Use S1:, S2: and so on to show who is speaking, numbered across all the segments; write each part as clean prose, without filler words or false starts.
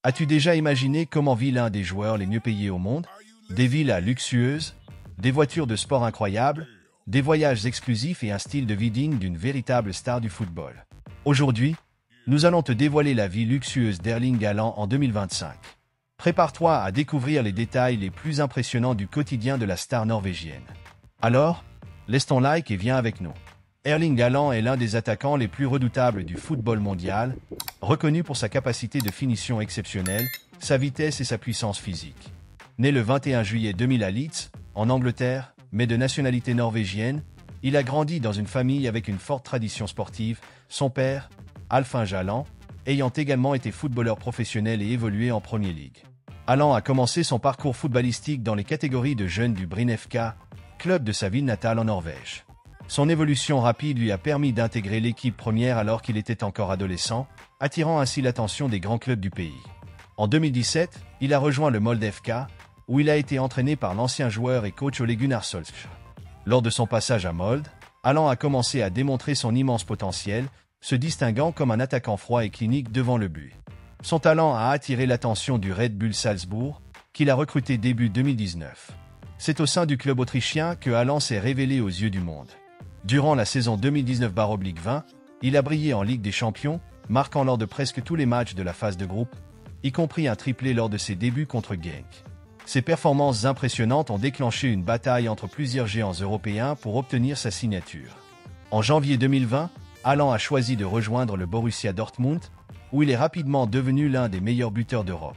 S1: As-tu déjà imaginé comment vit l'un des joueurs les mieux payés au monde? Des villas luxueuses, des voitures de sport incroyables, des voyages exclusifs et un style de vie digne d'une véritable star du football. Aujourd'hui, nous allons te dévoiler la vie luxueuse d'Erling Haaland en 2025. Prépare-toi à découvrir les détails les plus impressionnants du quotidien de la star norvégienne. Alors, laisse ton like et viens avec nous. Erling Haaland est l'un des attaquants les plus redoutables du football mondial, reconnu pour sa capacité de finition exceptionnelle, sa vitesse et sa puissance physique. Né le 21 juillet 2000 à Leeds, en Angleterre, mais de nationalité norvégienne, il a grandi dans une famille avec une forte tradition sportive, son père, Alf-Inge Haaland, ayant également été footballeur professionnel et évolué en Premier League. Haaland a commencé son parcours footballistique dans les catégories de jeunes du Bryne FK, club de sa ville natale en Norvège. Son évolution rapide lui a permis d'intégrer l'équipe première alors qu'il était encore adolescent, attirant ainsi l'attention des grands clubs du pays. En 2017, il a rejoint le Molde FK, où il a été entraîné par l'ancien joueur et coach Ole Gunnar Solskjær. Lors de son passage à Molde, Haaland a commencé à démontrer son immense potentiel, se distinguant comme un attaquant froid et clinique devant le but. Son talent a attiré l'attention du Red Bull Salzbourg, qu'il a recruté début 2019. C'est au sein du club autrichien que Haaland s'est révélé aux yeux du monde. Durant la saison 2019-20, il a brillé en Ligue des Champions, marquant lors de presque tous les matchs de la phase de groupe, y compris un triplé lors de ses débuts contre Genk. Ses performances impressionnantes ont déclenché une bataille entre plusieurs géants européens pour obtenir sa signature. En janvier 2020, Haaland a choisi de rejoindre le Borussia Dortmund, où il est rapidement devenu l'un des meilleurs buteurs d'Europe.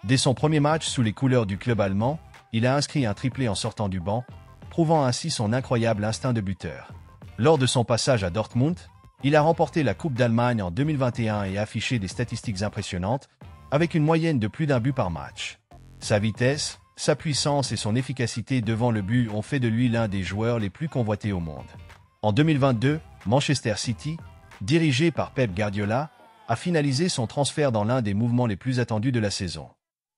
S1: Dès son premier match sous les couleurs du club allemand, il a inscrit un triplé en sortant du banc, prouvant ainsi son incroyable instinct de buteur. Lors de son passage à Dortmund, il a remporté la Coupe d'Allemagne en 2021 et affiché des statistiques impressionnantes, avec une moyenne de plus d'un but par match. Sa vitesse, sa puissance et son efficacité devant le but ont fait de lui l'un des joueurs les plus convoités au monde. En 2022, Manchester City, dirigé par Pep Guardiola, a finalisé son transfert dans l'un des mouvements les plus attendus de la saison.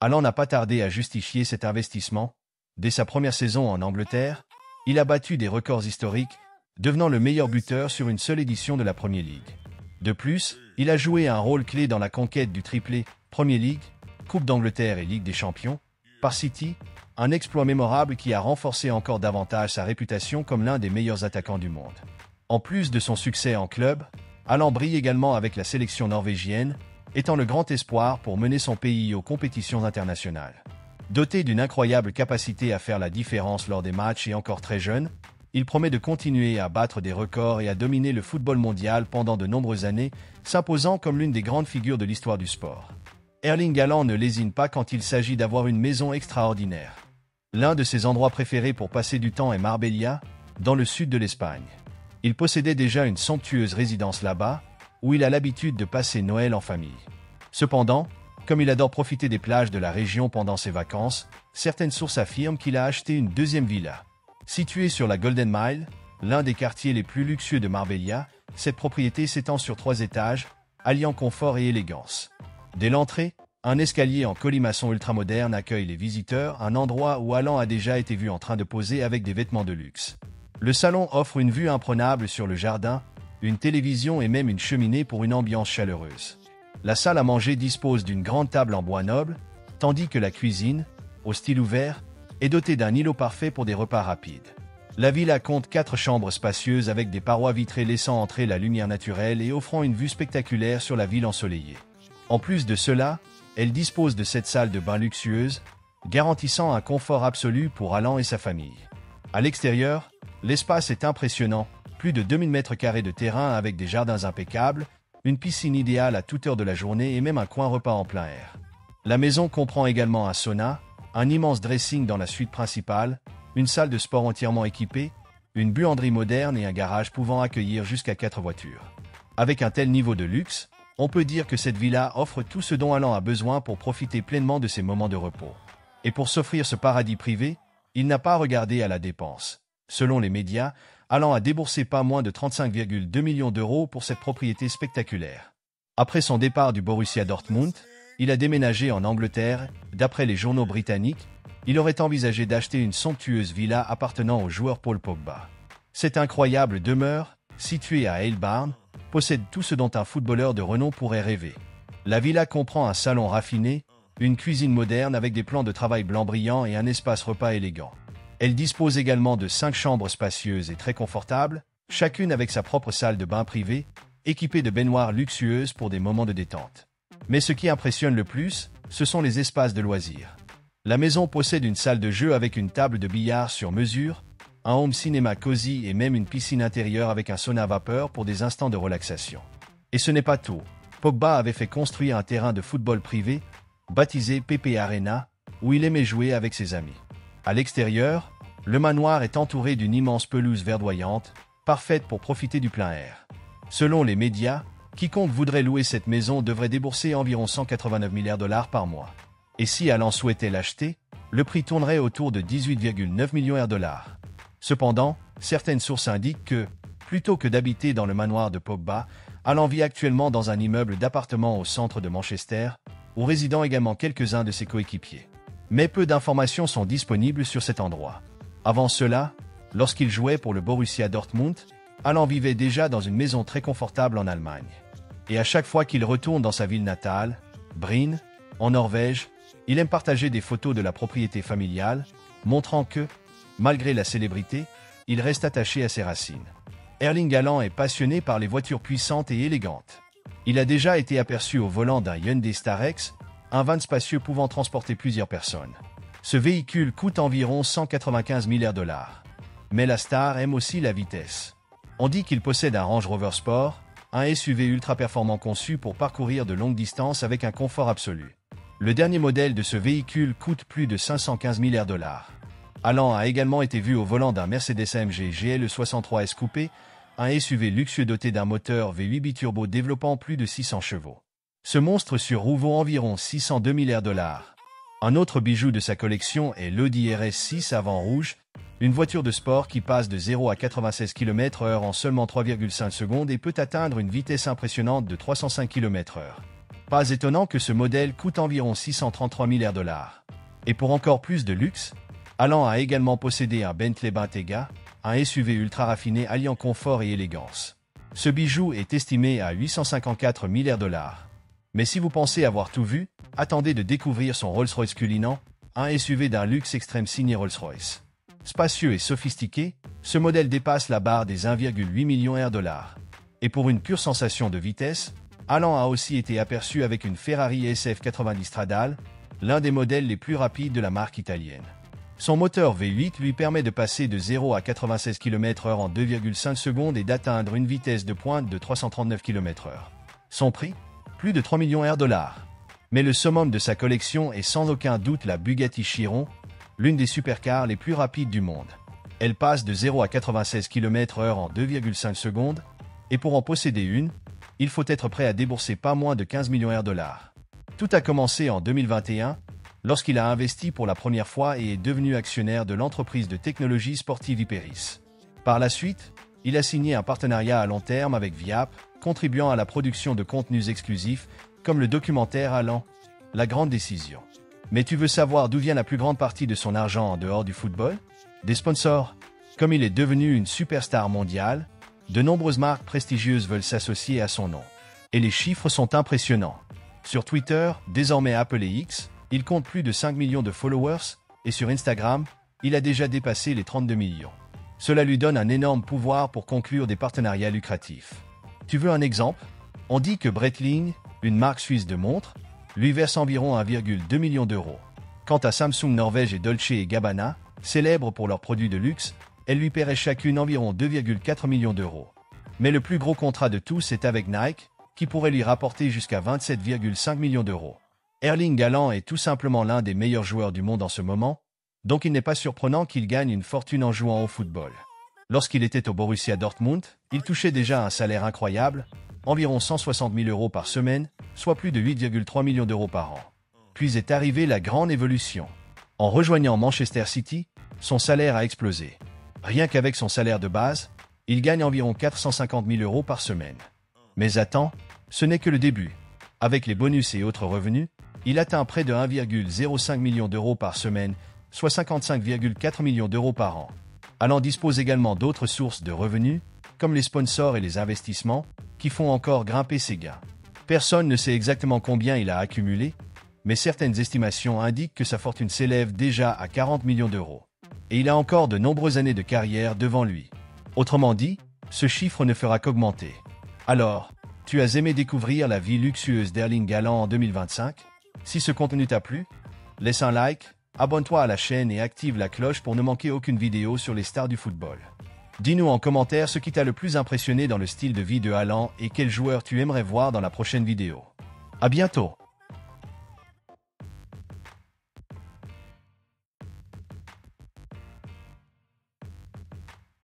S1: Haaland n'a pas tardé à justifier cet investissement. Dès sa première saison en Angleterre, il a battu des records historiques, devenant le meilleur buteur sur une seule édition de la Premier League. De plus, il a joué un rôle clé dans la conquête du triplé Premier League, Coupe d'Angleterre et Ligue des Champions, par City, un exploit mémorable qui a renforcé encore davantage sa réputation comme l'un des meilleurs attaquants du monde. En plus de son succès en club, Haaland brille également avec la sélection norvégienne, étant le grand espoir pour mener son pays aux compétitions internationales. Doté d'une incroyable capacité à faire la différence lors des matchs et encore très jeune, il promet de continuer à battre des records et à dominer le football mondial pendant de nombreuses années, s'imposant comme l'une des grandes figures de l'histoire du sport. Erling Haaland ne lésine pas quand il s'agit d'avoir une maison extraordinaire. L'un de ses endroits préférés pour passer du temps est Marbella, dans le sud de l'Espagne. Il possédait déjà une somptueuse résidence là-bas, où il a l'habitude de passer Noël en famille. Cependant, comme il adore profiter des plages de la région pendant ses vacances, certaines sources affirment qu'il a acheté une deuxième villa. Située sur la Golden Mile, l'un des quartiers les plus luxueux de Marbella, cette propriété s'étend sur 3 étages, alliant confort et élégance. Dès l'entrée, un escalier en colimaçon ultramoderne accueille les visiteurs, un endroit où Haaland a déjà été vu en train de poser avec des vêtements de luxe. Le salon offre une vue imprenable sur le jardin, une télévision et même une cheminée pour une ambiance chaleureuse. La salle à manger dispose d'une grande table en bois noble, tandis que la cuisine, au style ouvert, est dotée d'un îlot parfait pour des repas rapides. La villa compte 4 chambres spacieuses avec des parois vitrées laissant entrer la lumière naturelle et offrant une vue spectaculaire sur la ville ensoleillée. En plus de cela, elle dispose de 7 salles de bain luxueuses, garantissant un confort absolu pour Haaland et sa famille. À l'extérieur, l'espace est impressionnant, plus de 2000 m² de terrain avec des jardins impeccables, une piscine idéale à toute heure de la journée et même un coin repas en plein air. La maison comprend également un sauna, un immense dressing dans la suite principale, une salle de sport entièrement équipée, une buanderie moderne et un garage pouvant accueillir jusqu'à 4 voitures. Avec un tel niveau de luxe, on peut dire que cette villa offre tout ce dont Haaland a besoin pour profiter pleinement de ses moments de repos. Et pour s'offrir ce paradis privé, il n'a pas regardé à la dépense. Selon les médias, Haaland a déboursé pas moins de 35,2 millions d'euros pour cette propriété spectaculaire. Après son départ du Borussia Dortmund, il a déménagé en Angleterre. D'après les journaux britanniques, il aurait envisagé d'acheter une somptueuse villa appartenant au joueur Paul Pogba. Cette incroyable demeure, située à Hale Barn, possède tout ce dont un footballeur de renom pourrait rêver. La villa comprend un salon raffiné, une cuisine moderne avec des plans de travail blanc brillant et un espace repas élégant. Elle dispose également de 5 chambres spacieuses et très confortables, chacune avec sa propre salle de bain privée, équipée de baignoires luxueuses pour des moments de détente. Mais ce qui impressionne le plus, ce sont les espaces de loisirs. La maison possède une salle de jeu avec une table de billard sur mesure, un home cinéma cosy et même une piscine intérieure avec un sauna à vapeur pour des instants de relaxation. Et ce n'est pas tout. Pogba avait fait construire un terrain de football privé, baptisé Pepe Arena, où il aimait jouer avec ses amis. À l'extérieur, le manoir est entouré d'une immense pelouse verdoyante, parfaite pour profiter du plein air. Selon les médias, quiconque voudrait louer cette maison devrait débourser environ 189 milliards de dollars par mois. Et si Alan souhaitait l'acheter, le prix tournerait autour de 18,9 millions de dollars. Cependant, certaines sources indiquent que, plutôt que d'habiter dans le manoir de Pogba, Alan vit actuellement dans un immeuble d'appartements au centre de Manchester, où résident également quelques-uns de ses coéquipiers. Mais peu d'informations sont disponibles sur cet endroit. Avant cela, lorsqu'il jouait pour le Borussia Dortmund, Alan vivait déjà dans une maison très confortable en Allemagne. Et à chaque fois qu'il retourne dans sa ville natale, Bryn, en Norvège, il aime partager des photos de la propriété familiale, montrant que, malgré la célébrité, il reste attaché à ses racines. Erling Haaland est passionné par les voitures puissantes et élégantes. Il a déjà été aperçu au volant d'un Hyundai Starex, un van spacieux pouvant transporter plusieurs personnes. Ce véhicule coûte environ 195 milliards de dollars. Mais la star aime aussi la vitesse. On dit qu'il possède un Range Rover Sport, un SUV ultra performant conçu pour parcourir de longues distances avec un confort absolu. Le dernier modèle de ce véhicule coûte plus de 515 milliards de dollars. Haaland a également été vu au volant d'un Mercedes-AMG GLE 63 S Coupé, un SUV luxueux doté d'un moteur V8 biturbo développant plus de 600 chevaux. Ce monstre sur roue vaut environ 602 milliards de dollars. Un autre bijou de sa collection est l'Audi RS6 avant rouge, une voiture de sport qui passe de 0 à 96 km/h en seulement 3,5 secondes et peut atteindre une vitesse impressionnante de 305 km/h. Pas étonnant que ce modèle coûte environ 633 milliards de dollars. Et pour encore plus de luxe, Haaland a également possédé un Bentley Bentayga, un SUV ultra raffiné alliant confort et élégance. Ce bijou est estimé à 854 milliards de dollars. Mais si vous pensez avoir tout vu, attendez de découvrir son Rolls-Royce Cullinan, un SUV d'un luxe extrême signé Rolls-Royce. Spacieux et sophistiqué, ce modèle dépasse la barre des 1,8 million de dollars. Et pour une pure sensation de vitesse, Haaland a aussi été aperçu avec une Ferrari SF90 Stradale, l'un des modèles les plus rapides de la marque italienne. Son moteur V8 lui permet de passer de 0 à 96 km/h en 2,5 secondes et d'atteindre une vitesse de pointe de 339 km/h. Son prix ? Plus de 3 millions de dollars. Mais le summum de sa collection est sans aucun doute la Bugatti Chiron, l'une des supercars les plus rapides du monde. Elle passe de 0 à 96 km/h en 2,5 secondes, et pour en posséder une, il faut être prêt à débourser pas moins de 15 millions de dollars. Tout a commencé en 2021, lorsqu'il a investi pour la première fois et est devenu actionnaire de l'entreprise de technologie sportive Hyperis. Par la suite, il a signé un partenariat à long terme avec Viap, contribuant à la production de contenus exclusifs, comme le documentaire Haaland, La Grande Décision. Mais tu veux savoir d'où vient la plus grande partie de son argent en dehors du football ? Des sponsors. Comme il est devenu une superstar mondiale, de nombreuses marques prestigieuses veulent s'associer à son nom. Et les chiffres sont impressionnants. Sur Twitter, désormais appelé X, il compte plus de 5 millions de followers, et sur Instagram, il a déjà dépassé les 32 millions. Cela lui donne un énorme pouvoir pour conclure des partenariats lucratifs. Tu veux un exemple ? On dit que Breitling, une marque suisse de montres, lui verse environ 1,2 million d'euros. Quant à Samsung Norvège et Dolce & Gabbana, célèbres pour leurs produits de luxe, elles lui paieraient chacune environ 2,4 millions d'euros. Mais le plus gros contrat de tous est avec Nike, qui pourrait lui rapporter jusqu'à 27,5 millions d'euros. Erling Haaland est tout simplement l'un des meilleurs joueurs du monde en ce moment, donc il n'est pas surprenant qu'il gagne une fortune en jouant au football. Lorsqu'il était au Borussia Dortmund, il touchait déjà un salaire incroyable, environ 160 000 euros par semaine, soit plus de 8,3 millions d'euros par an. Puis est arrivée la grande évolution. En rejoignant Manchester City, son salaire a explosé. Rien qu'avec son salaire de base, il gagne environ 450 000 euros par semaine. Mais attends, ce n'est que le début. Avec les bonus et autres revenus, il atteint près de 1,05 million d'euros par semaine, soit 55,4 millions d'euros par an. Haaland dispose également d'autres sources de revenus, comme les sponsors et les investissements, qui font encore grimper ses gains. Personne ne sait exactement combien il a accumulé, mais certaines estimations indiquent que sa fortune s'élève déjà à 40 millions d'euros. Et il a encore de nombreuses années de carrière devant lui. Autrement dit, ce chiffre ne fera qu'augmenter. Alors, tu as aimé découvrir la vie luxueuse d'Erling Haaland en 2025? Si ce contenu t'a plu, laisse un like, abonne-toi à la chaîne et active la cloche pour ne manquer aucune vidéo sur les stars du football. Dis-nous en commentaire ce qui t'a le plus impressionné dans le style de vie de Haaland et quel joueur tu aimerais voir dans la prochaine vidéo. À bientôt!